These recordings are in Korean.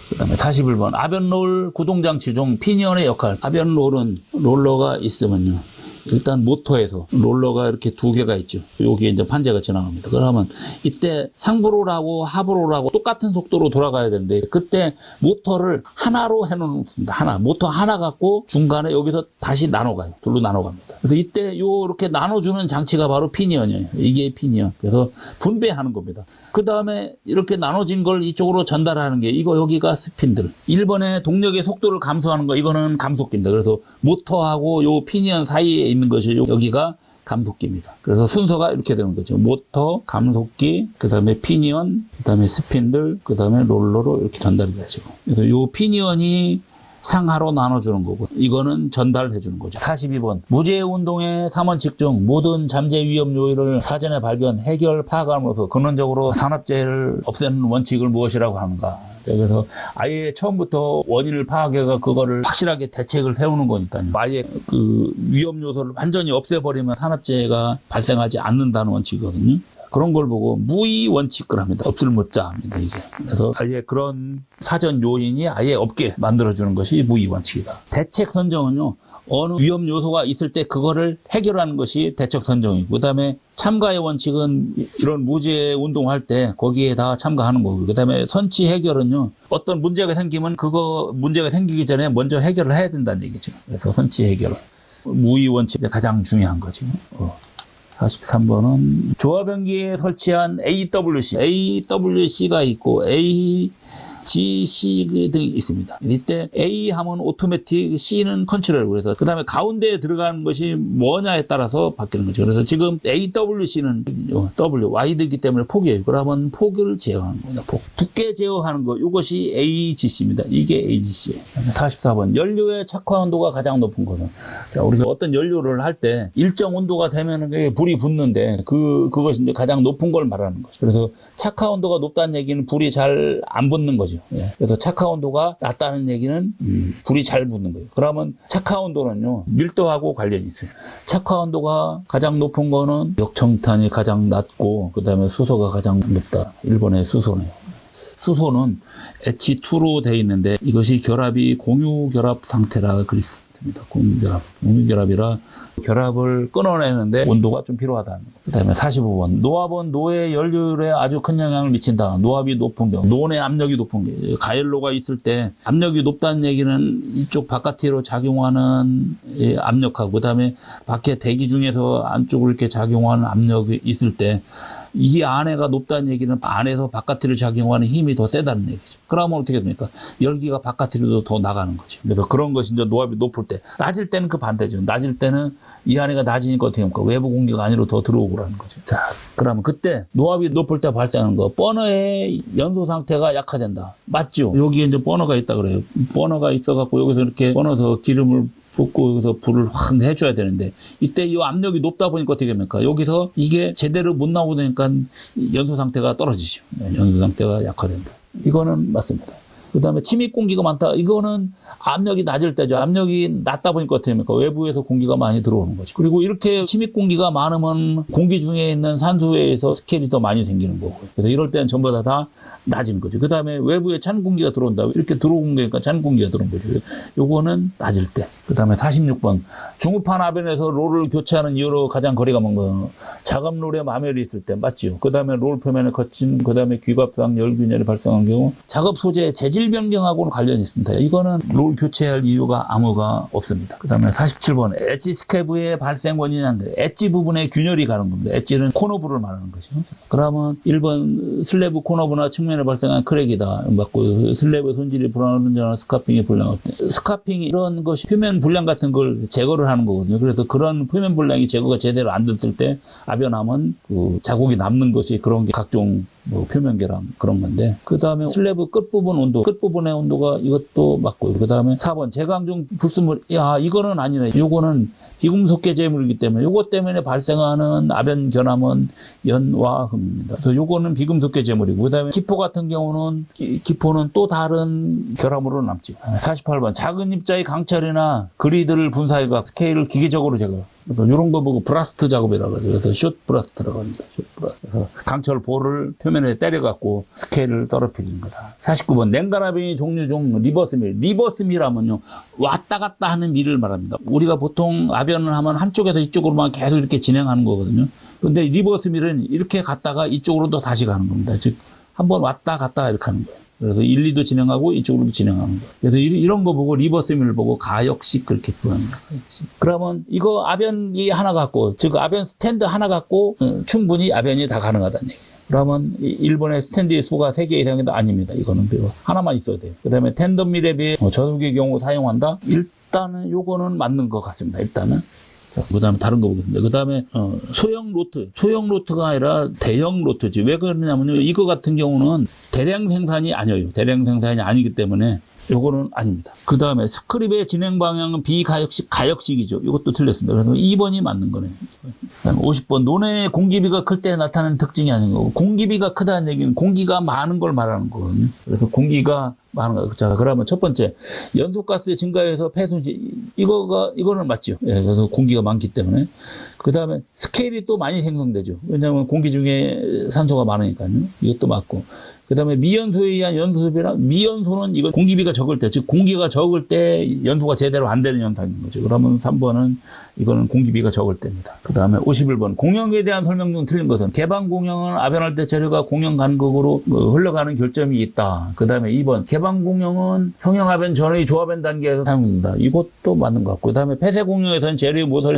그 다음에 41번 아변롤 구동장치 중 피니언의 역할. 아변롤은 롤러가 있으면요, 일단 모터에서 롤러가 이렇게 두 개가 있죠. 여기에 이제 판재가 지나갑니다. 그러면 이때 상부롤하고 하부롤하고 똑같은 속도로 돌아가야 되는데, 그때 모터를 하나로 해놓습니다. 하나. 모터 하나 갖고 중간에 여기서 다시 나눠가요. 둘로 나눠갑니다. 그래서 이때 요렇게 나눠주는 장치가 바로 피니언이에요. 이게 피니언. 그래서 분배하는 겁니다. 그 다음에 이렇게 나눠진 걸 이쪽으로 전달하는 게, 이거 여기가 스핀들. 1번에 동력의 속도를 감소하는 거, 이거는 감속기입니다. 그래서 모터하고 요 피니언 사이에 있는 것이 여기가 감속기입니다. 그래서 순서가 이렇게 되는 거죠. 모터, 감속기, 그 다음에 피니언, 그 다음에 스핀들, 그 다음에 롤러로 이렇게 전달이 되죠. 그래서 요 피니언이 상하로 나눠주는 거고, 이거는 전달해 주는 거죠. 42번 무제 운동의 3원칙 중 모든 잠재 위험 요인을 사전에 발견, 해결, 파악함으로써 근원적으로 산업재해를 없애는 원칙을 무엇이라고 하는가. 그래서 아예 처음부터 원인을 파악해가 그거를 확실하게 대책을 세우는 거니까요. 아예 그 위험 요소를 완전히 없애버리면 산업재해가 발생하지 않는다는 원칙이거든요. 그런 걸 보고 무의 원칙을 합니다. 없을 못자입니다, 이게. 그래서 아예 그런 사전 요인이 아예 없게 만들어주는 것이 무의 원칙이다. 대책 선정은요, 어느 위험 요소가 있을 때 그거를 해결하는 것이 대책 선정이고, 그 다음에 참가의 원칙은 이런 무제 운동할 때 거기에 다 참가하는 거고, 그 다음에 선취 해결은요, 어떤 문제가 생기면 그거 문제가 생기기 전에 먼저 해결을 해야 된다는 얘기죠. 그래서 선취 해결은 무의 원칙이 가장 중요한 거죠. 43번은 조합변기에 설치한 AWC가 있고 AGC 등이 있습니다. 이때 A 하면 오토매틱, C는 컨트롤. 그래서 그 다음에 가운데에 들어가는 것이 뭐냐에 따라서 바뀌는 거죠. 그래서 지금 AWC는 W, 와이드이기 때문에 폭이에요. 그러면 폭을 제어하는 겁니다. 폭. 두께 제어하는 거, 이것이 AGC입니다. 이게 AGC예요. 44번 연료의 착화 온도가 가장 높은 것은, 자, 우리가 어떤 연료를 할 때 일정 온도가 되면 불이 붙는데 그것이 이제 가장 높은 걸 말하는 거죠. 그래서 착화 온도가 높다는 얘기는 불이 잘 안 붙는 거죠. 예. 그래서 착화 온도가 낮다는 얘기는 불이 잘 붙는 거예요. 그러면 착화 온도는요, 밀도하고 관련이 있어요. 착화 온도가 가장 높은 거는 역청탄이 가장 낮고, 그 다음에 수소가 가장 높다. 일본의 수소네요. 수소는 H2로 되어 있는데 이것이 결합이 공유결합 상태라 그랬습니다. 공유결합이라 결합을 끊어내는데 온도가 좀 필요하다는 거. 그 다음에 45번 노압은 노의 연료율에 아주 큰 영향을 미친다. 노압이 높은 경우, 노내 압력이 높은 경우, 가열로가 있을 때 압력이 높다는 얘기는 이쪽 바깥으로 작용하는 압력하고, 그 다음에 밖에 대기 중에서 안쪽으로 이렇게 작용하는 압력이 있을 때 이 안에가 높다는 얘기는 안에서 바깥으로 작용하는 힘이 더 세다는 얘기죠. 그러면 어떻게 됩니까? 열기가 바깥으로 더 나가는 거죠. 그래서 그런 것이 이제 노압이 높을 때, 낮을 때는 그 반대죠. 낮을 때는 이 안에가 낮으니까 어떻게 합니까? 외부 공기가 안으로 더 들어오고라는 거죠. 자, 그러면 그때 노압이 높을 때 발생하는 거, 버너의 연소 상태가 약화된다. 맞죠? 여기에 이제 버너가 있다 그래요. 버너가 있어갖고 여기서 이렇게 버너서 기름을 붓고 여기서 불을 확 내줘야 되는데, 이때 이 압력이 높다 보니까 어떻게 됩니까? 여기서 이게 제대로 못 나오니까 연소 상태가 떨어지죠. 연소 상태가 약화된다. 이거는 맞습니다. 그 다음에 침입 공기가 많다. 이거는 압력이 낮을 때죠. 압력이 낮다 보니까 어떻게 됩니까? 외부에서 공기가 많이 들어오는 거죠. 그리고 이렇게 침입 공기가 많으면 공기 중에 있는 산소에서 스케일이 더 많이 생기는 거고요. 그래서 이럴 때는 전부 다 낮은 거죠. 그 다음에 외부에 찬 공기가 들어온다. 이렇게 들어온 거니까 찬 공기가 들어온 거죠. 요거는 낮을 때. 그 다음에 46번 중후판 아변에서 롤을 교체하는 이유로 가장 거리가 먼 건 작업 롤에 마멸이 있을 때. 맞지요? 그 다음에 롤 표면에 거침, 그 다음에 귀갑상 열균열이 발생한 경우 작업 소재의 재질 변경하고는 관련이 있습니다. 이거는 롤 교체할 이유가 아무가 없습니다. 그 다음에 47번 엣지 스케브의 발생 원인인데, 엣지 부분에 균열이 가는 겁니다. 엣지는 코너부를 말하는 것이죠. 그러면 1번 슬래브 코너부나 측면에 발생한 크랙이다. 맞고, 슬래브 손질이 불안전한 스카핑이 불량할 때, 스카핑이 이런 것이 표면 불량 같은 걸 제거를 하는 거거든요. 그래서 그런 표면 불량이 제거가 제대로 안 됐을 때 아변하면 그 자국이 남는 것이, 그런 게 각종 표면 결함 그런 건데, 그 다음에 슬래브 끝부분 온도, 끝부분의 온도가 이것도 맞고요. 그 다음에 4번 제강 중 불순물, 이거는 아니네. 요거는 비금속 계제물이기 때문에 요것 때문에 발생하는 아변 결함은 연화흠입니다. 그래서 요거는 비금속 계제물이고, 그 다음에 기포 같은 경우는 기포는 또 다른 결함으로 남죠. 48번 작은 입자의 강철이나 그리드를 분사해가 스케일을 기계적으로 제거. 그래서 이런 거 보고 브라스트 작업이라고 하죠. 그래서 숏 브라스트라고 합니다. 숏 브라스트. 그래서 강철 볼을 표면에 때려갖고 스케일을 떨어뜨리는 거다. 49번 냉간압의 종류 중 리버스밀. 리버스밀하면요, 왔다 갔다 하는 밀을 말합니다. 우리가 보통 압연을 하면 한쪽에서 이쪽으로만 계속 이렇게 진행하는 거거든요. 근데 리버스밀은 이렇게 갔다가 이쪽으로도 다시 가는 겁니다. 즉, 한번 왔다 갔다 이렇게 하는 거예요. 그래서 1, 2도 진행하고 이쪽으로도 진행하는 거예요. 그래서 이런 거 보고 리버스밀을 보고 가역식 그렇게 표현합니다. 그러면 이거 압연기 하나 갖고, 즉 압연 스탠드 하나 갖고 충분히 압연이 다 가능하다는 얘기예요. 그러면 일본의 스탠드의 수가 3개 이상도 아닙니다. 이거는 하나만 있어야 돼요. 그 다음에 텐덤밀에 비해 저속의 경우 사용한다? 일단은 요거는 맞는 것 같습니다. 일단은. 그 다음에 다른 거 보겠습니다. 그 다음에 소형 로트. 소형 로트가 아니라 대형 로트지. 왜 그러냐면요, 이거 같은 경우는 대량 생산이 아니에요. 대량 생산이 아니기 때문에 요거는 아닙니다. 그 다음에 스크립의 진행 방향은 비가역식, 가역식이죠. 이것도 틀렸습니다. 그래서 2번이 맞는 거네요. 그다음에 50번. 논의 공기비가 클 때 나타나는 특징이 아닌 거고, 공기비가 크다는 얘기는 공기가 많은 걸 말하는 거거든요. 그래서 공기가 많은 거. 자, 그러면 첫 번째, 연소가스의 증가에서 폐순시, 이거는 맞죠. 예, 그래서 공기가 많기 때문에. 그 다음에 스케일이 또 많이 생성되죠. 왜냐하면 공기 중에 산소가 많으니까요. 이것도 맞고. 그 다음에 미연소에 의한 연소비랑, 미연소는 이거 공기비가 적을 때, 즉 공기가 적을 때 연소가 제대로 안 되는 현상인 거죠. 그러면 3번은 이거는 공기비가 적을 때입니다. 그 다음에 51번. 공형에 대한 설명 중 틀린 것은 개방 공형은 압연할 때 재료가 공형 간극으로 흘러가는 결점이 있다. 그 다음에 2번. 개방 공형은 성형 압연 전의 조합연 단계에서 사용된다. 이것도 맞는 것 같고. 그 다음에 폐쇄 공형에서는 재료의 모설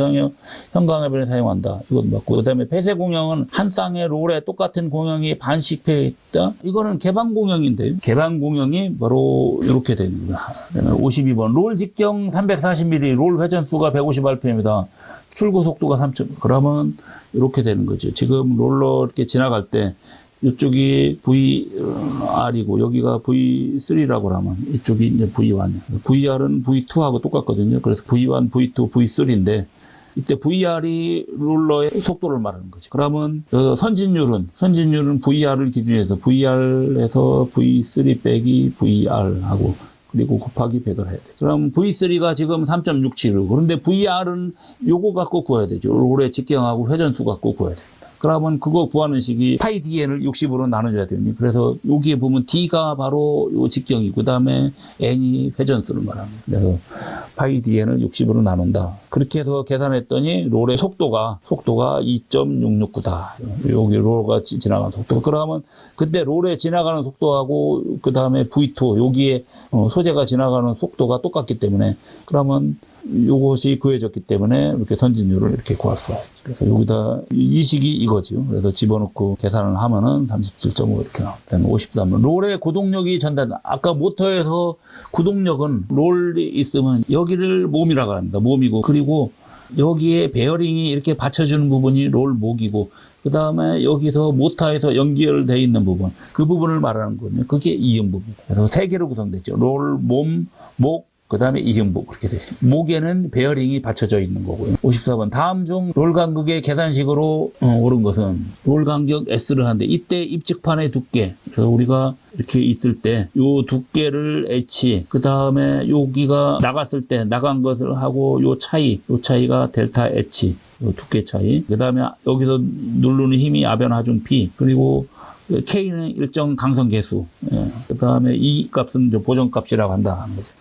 형광 압연을 사용한다. 이것도 맞고. 그 다음에 폐쇄 공형은 한 쌍의 롤에 똑같은 공형이 반씩 폐있다. 이거는 개방 공형인데요. 개방 공형이 바로 이렇게 됩니다. 52번. 롤 직경 340mm, 롤 회전수가 150rpm이다. 출고 속도가 3점. 그러면 이렇게 되는 거죠. 지금 롤러 이렇게 지나갈 때 이쪽이 VR이고 여기가 V3라고 하면 이쪽이 이제 V1. VR은 V2하고 똑같거든요. 그래서 V1, V2, V3인데 이때 VR이 롤러의 속도를 말하는 거죠. 그러면 선진율은 VR을 기준해서 VR에서 V3 빼기 VR하고 그리고 곱하기 100을 해야 돼요. 그럼 V3가 지금 3.67이고 그런데 VR은 요거 갖고 구해야 되죠. 롤의 직경하고 회전수 갖고 구해야 됩니다. 그러면 그거 구하는 식이 파이 dn을 60으로 나눠줘야 됩니다. 그래서 여기에 보면 d가 바로 요 직경이고 그 다음에 n이 회전수를 말합니다. 그래서 파이 dn을 60으로 나눈다. 그렇게 해서 계산했더니 롤의 속도가 2.669다. 여기 롤가 지나가는 속도. 그러면 그때 롤에 지나가는 속도하고 그 다음에 V2 여기에 소재가 지나가는 속도가 똑같기 때문에 그러면 이것이 구해졌기 때문에 이렇게 선진율을 이렇게 구할 수가 있죠. 그래서 여기다 이 식이 이거죠. 그래서 집어넣고 계산을 하면은 37.5 이렇게 나옵니다. 53번. 롤의 구동력이 전달. 아까 모터에서 구동력은 롤이 있으면 여기를 몸이라고 합니다. 몸이고 그리고 여기에 베어링이 이렇게 받쳐주는 부분이 롤 목이고 그 다음에 여기서 모터에서 연결되어 있는 부분 그 부분을 말하는 거거든요. 그게 이음부입니다. 그래서 세 개로 구성됐죠. 롤, 몸, 목 그 다음에 이음부 그렇게 되어 있습니다. 목에는 베어링이 받쳐져 있는 거고요. 54번. 다음 중 롤 간격의 계산식으로 옳은 것은 롤 간격 S를 하는데 이때 입직판의 두께 그래서 우리가 이렇게 있을 때 요 두께를 H 그 다음에 여기가 나갔을 때 나간 것을 하고 요 차이가 델타 H 요 두께 차이 그 다음에 여기서 누르는 힘이 압연 하중 P 그리고 K는 일정 강성 계수 그 다음에 이 값은 보정값이라고 한다 하는 거죠.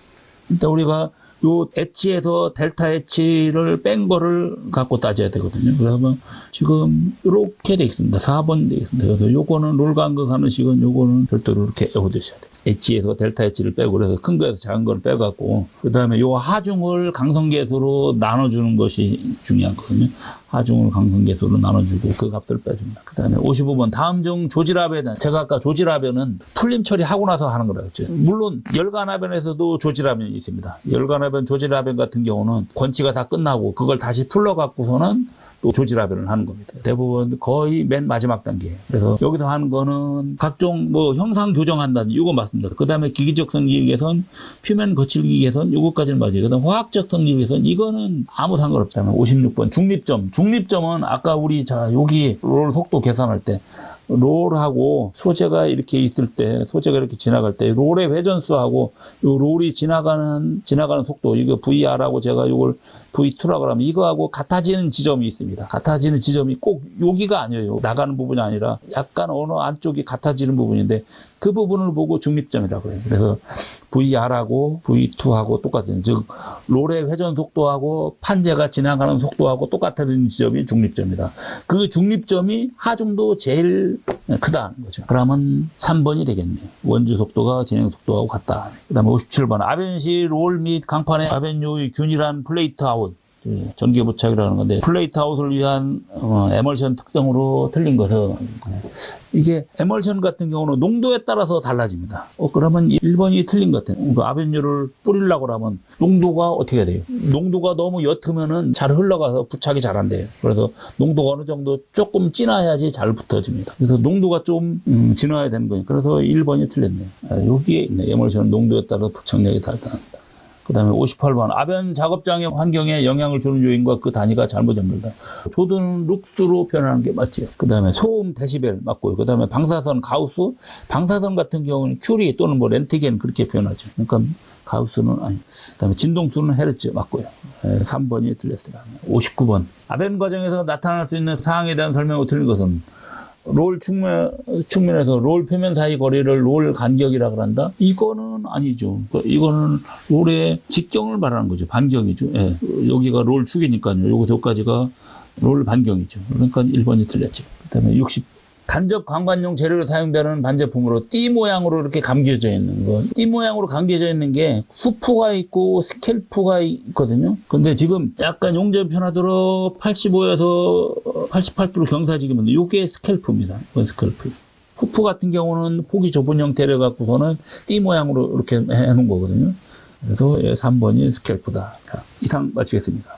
일단 우리가 요 H에서 델타 H를 뺀 거를 갖고 따져야 되거든요. 그러면 지금 이렇게 돼 있습니다. 4번 돼 있습니다. 그래서 요거는 롤 간격하는 식은 요거는 별도로 이렇게 외워두셔야 돼요. H에서 델타 H를 빼고 그래서 큰 거에서 작은 걸 빼갖고 그 다음에 요 하중을 강성계수로 나눠주는 것이 중요하거든요. 하중을 강성계수로 나눠주고 그 값을 빼줍니다. 그 다음에 55번 다음 중 조질압연은 제가 아까 조질압연은 풀림 처리하고 나서 하는 거라고 했죠. 물론 열간압연에서도 조질압연이 있습니다. 열간압연 조질압연 같은 경우는 권치가 다 끝나고 그걸 다시 풀러갖고서는 또 조질압연을 하는 겁니다. 대부분 거의 맨 마지막 단계예요. 그래서 여기서 하는 거는 각종 형상 교정한다는 이거 맞습니다. 그 다음에 기기적 성질 개선, 표면 거칠기 개선 이거까지는 맞아요. 그 다음 화학적 성질 개선 이거는 아무 상관없잖아요. 56번 중립점은 아까 우리 여기 롤 속도 계산할 때 롤하고 소재가 이렇게 있을 때 소재가 이렇게 지나갈 때 롤의 회전수하고 요 롤이 지나가는 속도 이거 VR하고 제가 이걸 V2라고 하면 이거하고 같아지는 지점이 있습니다. 같아지는 지점이 꼭 여기가 아니에요. 나가는 부분이 아니라 약간 어느 안쪽이 같아지는 부분인데 그 부분을 보고 중립점이라고 해요. 그래서 VR하고 V2하고 똑같은, 즉 롤의 회전 속도하고 판재가 지나가는 속도하고 똑같아지는 지점이 중립점이다. 그 중립점이 하중도 제일 크다는 거죠. 그러면 3번이 되겠네요. 원주 속도가 진행 속도하고 같다. 그 다음에 57번 아벤시 롤 및 강판의 아벤 요의 균일한 플레이트 아웃, 전기 부착이라는 건데 플레이트 아웃을 위한 에멀션 특성으로 틀린 것은, 이게 에멀션 같은 경우는 농도에 따라서 달라집니다. 그러면 1번이 틀린 것 같아요. 그 아벤유를 뿌리려고 하면 농도가 어떻게 해야 돼요? 농도가 너무 옅으면은 잘 흘러가서 부착이 잘 안 돼요. 그래서 농도가 어느 정도 조금 진해야지 잘 붙어집니다. 그래서 농도가 좀 진해야 되는 거예요. 그래서 1번이 틀렸네요. 여기에 있네. 에멀션 농도에 따라 부착력이 다르다. 그 다음에 58번 아변 작업장의 환경에 영향을 주는 요인과 그 단위가 잘못 연결다. 조드는 룩스로 표현하는 게 맞지요. 그 다음에 소음 데시벨 맞고요. 그 다음에 방사선 가우스, 방사선 같은 경우는 큐리 또는 뭐 렌트겐 그렇게 표현하죠. 그러니까 가우스는 아니. 그 다음에 진동수는 헤르츠 맞고요. 3번이 틀렸어요. 59번 아변 과정에서 나타날 수 있는 사항에 대한 설명을 틀린 것은, 롤 측면에서 롤 표면 사이 거리를 롤 간격이라고 한다? 이거는 아니죠. 이거는 롤의 직경을 말하는 거죠. 반경이죠. 예. 여기가 롤 축이니까요. 여기서까지가 롤 반경이죠. 그러니까 1번이 틀렸죠. 그 다음에 60. 간접 관관용 재료로 사용되는 반제품으로 띠 모양으로 이렇게 감겨져 있는 거. 띠 모양으로 감겨져 있는 게 후프가 있고 스캘프가 있거든요. 근데 지금 약간 용접이 편하도록 85에서 88도로 경사지기면 이게 스캘프입니다. 이건 스캘프. 후프 같은 경우는 폭이 좁은 형태를 갖고서는 띠 모양으로 이렇게 해놓은 거거든요. 그래서 3번이 스캘프다. 자, 이상 마치겠습니다.